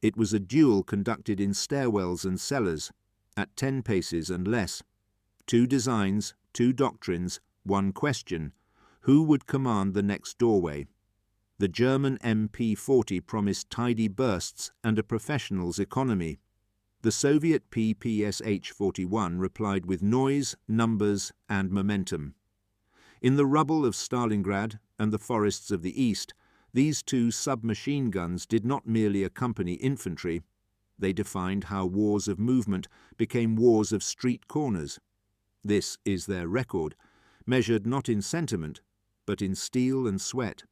It was a duel conducted in stairwells and cellars, at 10 paces and less. 2 designs, 2 doctrines, 1 question: who would command the next doorway? The German MP40 promised tidy bursts and a professional's economy. The Soviet PPSh-41 replied with noise, numbers, and momentum. In the rubble of Stalingrad and the forests of the east, these 2 submachine guns did not merely accompany infantry. They defined how wars of movement became wars of street corners. This is their record, measured not in sentiment, but in steel and sweat.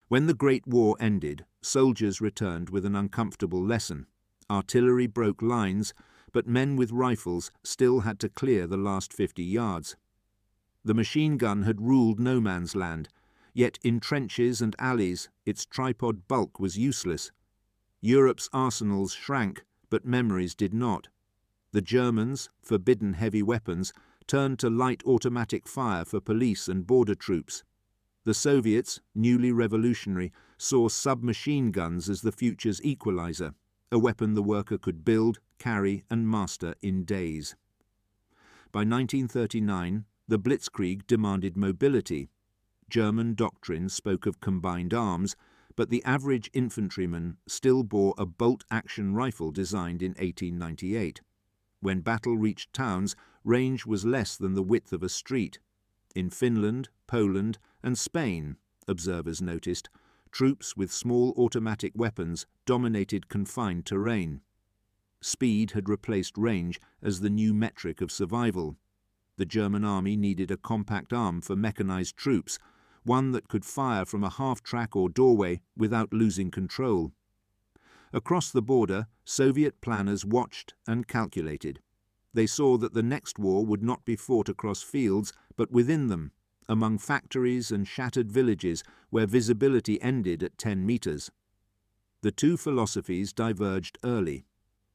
When the Great War ended, soldiers returned with an uncomfortable lesson. Artillery broke lines, but men with rifles still had to clear the last 50 yards. The machine gun had ruled no man's land, yet in trenches and alleys its tripod bulk was useless. Europe's arsenals shrank, but memories did not. The Germans, forbidden heavy weapons, turned to light automatic fire for police and border troops. The Soviets, newly revolutionary, saw submachine guns as the future's equalizer, a weapon the worker could build, carry, and master in days. By 1939, the Blitzkrieg demanded mobility. German doctrine spoke of combined arms, but the average infantryman still bore a bolt-action rifle designed in 1898. When battle reached towns, range was less than the width of a street. In Finland, Poland, and Spain, observers noticed, troops with small automatic weapons dominated confined terrain. Speed had replaced range as the new metric of survival. The German army needed a compact arm for mechanized troops, one that could fire from a half-track or doorway without losing control. Across the border, Soviet planners watched and calculated. They saw that the next war would not be fought across fields, but within them, among factories and shattered villages where visibility ended at 10 meters. The 2 philosophies diverged early.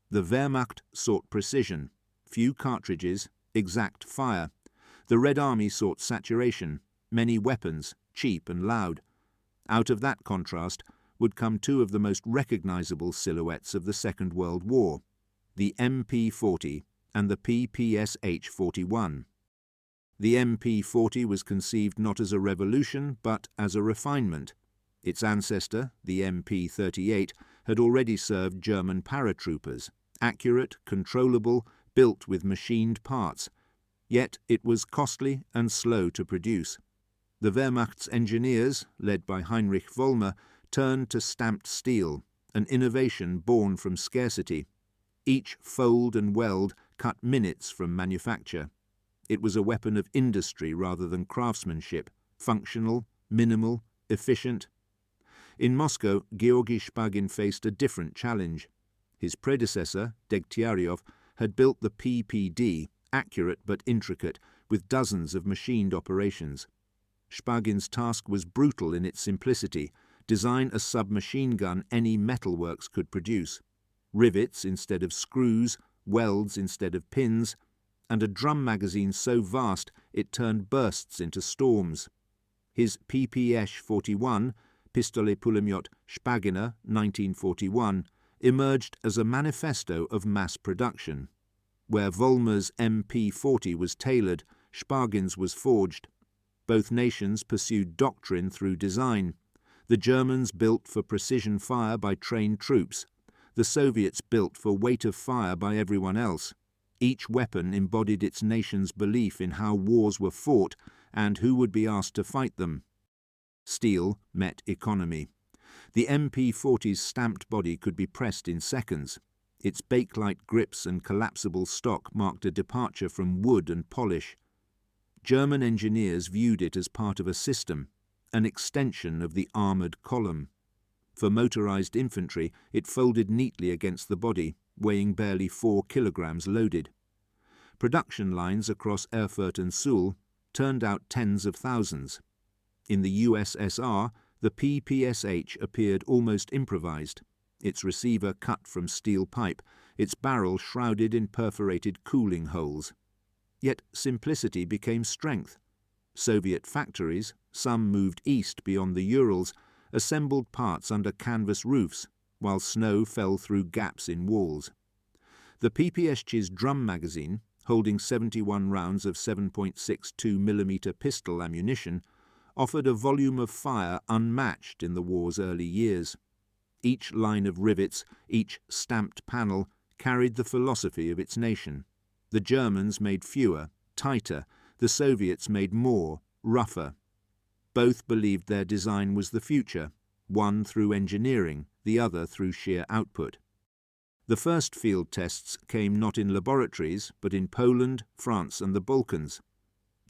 The Wehrmacht sought precision, few cartridges, exact fire. The Red Army sought saturation, many weapons, cheap and loud. Out of that contrast would come 2 of the most recognizable silhouettes of the Second World War, the MP40 and the PPSh-41. The MP40 was conceived not as a revolution, but as a refinement. Its ancestor, the MP38, had already served German paratroopers, accurate, controllable, built with machined parts. Yet it was costly and slow to produce. The Wehrmacht's engineers, led by Heinrich Vollmer, turned to stamped steel, an innovation born from scarcity. Each fold and weld cut minutes from manufacture. It was a weapon of industry rather than craftsmanship, functional, minimal, efficient. In Moscow, Georgy Shpagin faced a different challenge. His predecessor, Degtyaryov, had built the PPD, accurate but intricate, with dozens of machined operations. Shpagin's task was brutal in its simplicity: design a submachine gun any metalworks could produce. Rivets instead of screws, welds instead of pins, and a drum magazine so vast it turned bursts into storms. His PPSh-41, Pistole Pulemyot Shpagina, 1941, emerged as a manifesto of mass production. Where Vollmer's MP40 was tailored, Shpagin's was forged. Both nations pursued doctrine through design. The Germans built for precision fire by trained troops. The Soviets built for weight of fire by everyone else. Each weapon embodied its nation's belief in how wars were fought and who would be asked to fight them. Steel met economy. The MP40's stamped body could be pressed in seconds. Its bakelite grips and collapsible stock marked a departure from wood and polish. German engineers viewed it as part of a system, an extension of the armoured column. For motorized infantry, it folded neatly against the body, weighing barely 4 kilograms loaded. Production lines across Erfurt and Suhl turned out tens of thousands. In the USSR, the PPSh appeared almost improvised. its receiver cut from steel pipe, its barrel shrouded in perforated cooling holes. Yet simplicity became strength. Soviet factories, some moved east beyond the Urals, assembled parts under canvas roofs, while snow fell through gaps in walls. The PPSh's drum magazine, holding 71 rounds of 7.62mm pistol ammunition, offered a volume of fire unmatched in the war's early years. Each line of rivets, each stamped panel, carried the philosophy of its nation. The Germans made fewer, tighter; the Soviets made more, rougher. Both believed their design was the future, one through engineering, the other through sheer output. The first field tests came not in laboratories, but in Poland, France and the Balkans.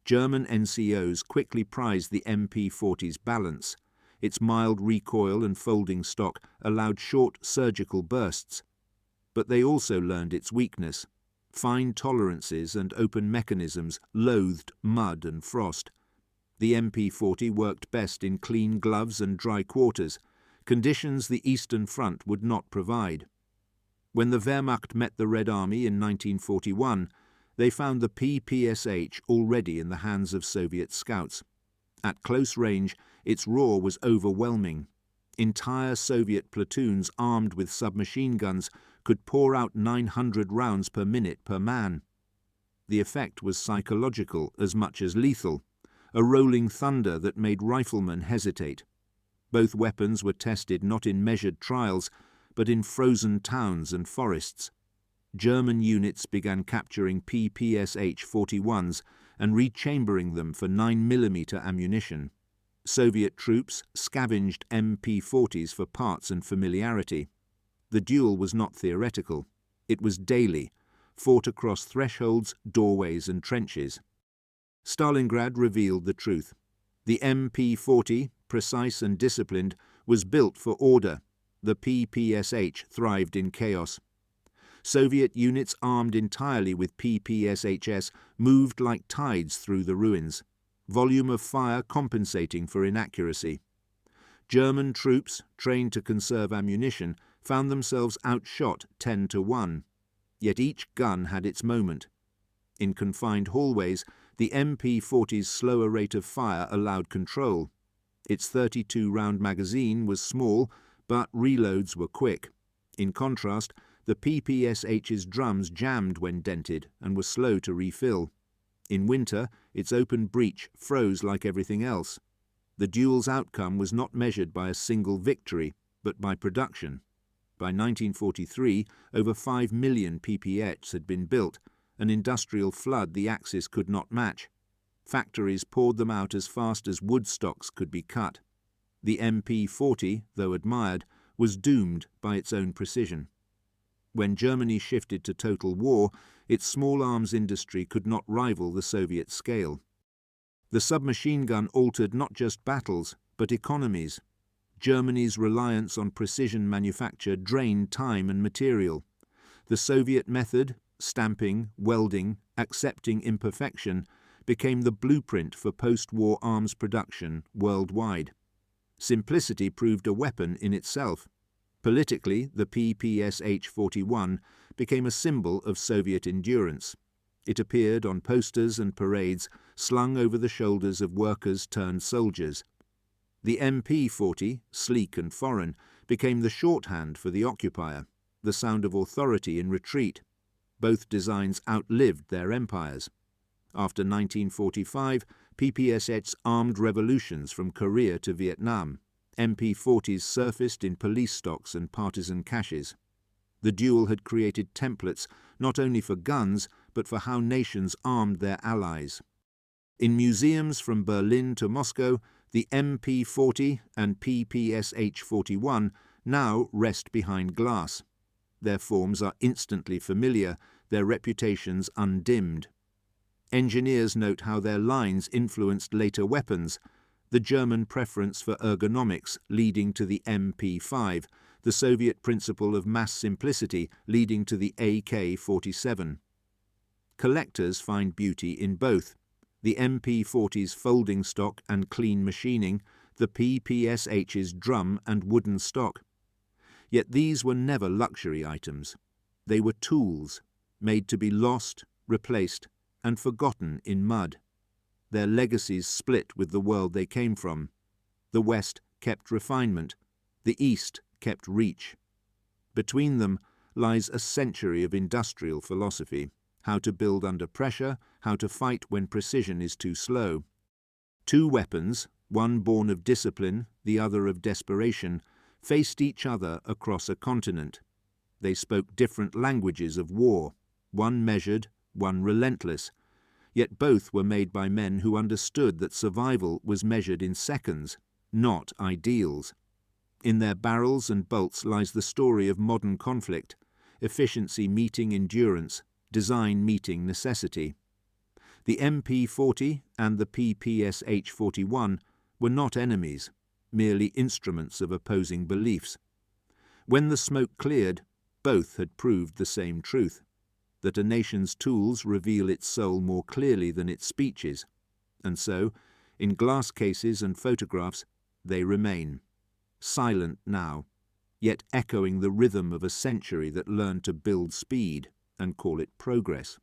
German NCOs quickly prized the MP40's balance. Its mild recoil and folding stock allowed short surgical bursts. But they also learned its weakness. Fine tolerances and open mechanisms loathed mud and frost. The MP40 worked best in clean gloves and dry quarters, conditions the Eastern Front would not provide. When the Wehrmacht met the Red Army in 1941, they found the PPSh already in the hands of Soviet scouts. At close range, its roar was overwhelming. Entire Soviet platoons armed with submachine guns could pour out 900 rounds per minute per man. The effect was psychological as much as lethal, a rolling thunder that made riflemen hesitate. Both weapons were tested not in measured trials, but in frozen towns and forests. German units began capturing PPSh-41s and rechambering them for 9mm ammunition. Soviet troops scavenged MP40s for parts and familiarity. The duel was not theoretical. It was daily, fought across thresholds, doorways and trenches. Stalingrad revealed the truth. The MP40, precise and disciplined, was built for order. The PPSh thrived in chaos. Soviet units armed entirely with PPShs moved like tides through the ruins, volume of fire compensating for inaccuracy. German troops, trained to conserve ammunition, found themselves outshot 10-1, yet each gun had its moment. In confined hallways, the MP40's slower rate of fire allowed control. Its 32-round magazine was small, but reloads were quick. In contrast, the PPSh's drums jammed when dented and were slow to refill. In winter, its open breech froze like everything else. The duel's outcome was not measured by a single victory, but by production. By 1943, over 5 million PPShs had been built, an industrial flood the Axis could not match. Factories poured them out as fast as wood stocks could be cut. The MP40, though admired, was doomed by its own precision. When Germany shifted to total war, its small arms industry could not rival the Soviet scale. The submachine gun altered not just battles, but economies. Germany's reliance on precision manufacture drained time and material. The Soviet method, stamping, welding, accepting imperfection, became the blueprint for post-war arms production worldwide. Simplicity proved a weapon in itself. Politically, the PPSh-41 became a symbol of Soviet endurance. It appeared on posters and parades, slung over the shoulders of workers turned soldiers. The MP40, sleek and foreign, became the shorthand for the occupier, the sound of authority in retreat. Both designs outlived their empires. After 1945, PPShs armed revolutions from Korea to Vietnam. MP40s surfaced in police stocks and partisan caches. The duel had created templates not only for guns, but for how nations armed their allies. In museums from Berlin to Moscow, the MP40 and PPSh-41 now rest behind glass. Their forms are instantly familiar, their reputations undimmed. Engineers note how their lines influenced later weapons, the German preference for ergonomics leading to the MP5, the Soviet principle of mass simplicity leading to the AK-47. Collectors find beauty in both, the MP40's folding stock and clean machining, the PPSh's drum and wooden stock. Yet these were never luxury items. They were tools, made to be lost, replaced, and forgotten in mud. Their legacies split with the world they came from. The West kept refinement, the East kept reach. Between them lies a century of industrial philosophy, how to build under pressure, how to fight when precision is too slow. Two weapons, one born of discipline, the other of desperation, faced each other across a continent. They spoke different languages of war, one measured, one relentless, yet both were made by men who understood that survival was measured in seconds, not ideals. In their barrels and bolts lies the story of modern conflict, efficiency meeting endurance, design meeting necessity. The MP40 and the PPSh-41 were not enemies, merely instruments of opposing beliefs. When the smoke cleared, both had proved the same truth, that a nation's tools reveal its soul more clearly than its speeches, and so, in glass cases and photographs, they remain, silent now, yet echoing the rhythm of a century that learned to build speed and call it progress.